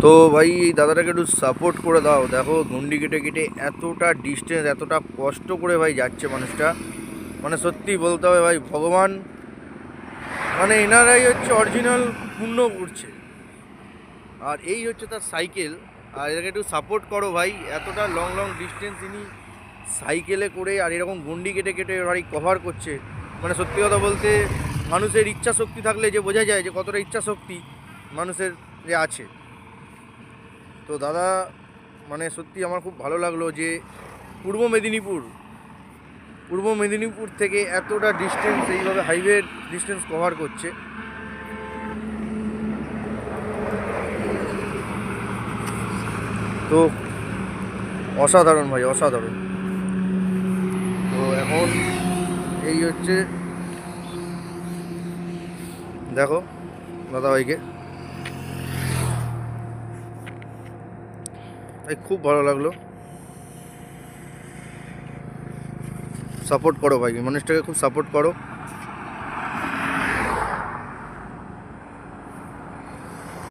তো ভাই এই দাদাটাকে একটু সাপোর্ট করে দাও। দেখো গন্ডি কেটে কেটে এতটা ডিস্টেন্স, এতটা কষ্ট করে ভাই যাচ্ছে মানুষটা। মানে সত্যি বলতে হবে ভাই, ভগবান মানে এনারাই হচ্ছে অরিজিনাল পূর্ণ করছে। আর এই হচ্ছে তার সাইকেল। আর এটাকে একটু সাপোর্ট করো ভাই, এতটা লং লং ডিস্টেন্স ইনি সাইকেলে করে আর এরকম গন্ডি কেটে কেটে ভাই কভার করছে। মানে সত্যি কথা বলতে, মানুষের ইচ্ছা শক্তি থাকলে যে বোঝা যায় যে কতটা ইচ্ছা শক্তি মানুষের যে আছে। তো দাদা মানে সত্যি আমার খুব ভালো লাগলো যে পূর্ব মেদিনীপুর পূর্ব মেদিনীপুর থেকে এতটা ডিস্টেন্স এইভাবে হাইওয়ে ডিস্টেন্স কভার করছে। তো অসাধারণ ভাই, অসাধারণ। তো এখন এই হচ্ছে, দেখো দাদাভাইকে ভাই খুব ভালো লাগলো। সাপোর্ট করো ভাই, মানুষটাকে খুব সাপোর্ট করো।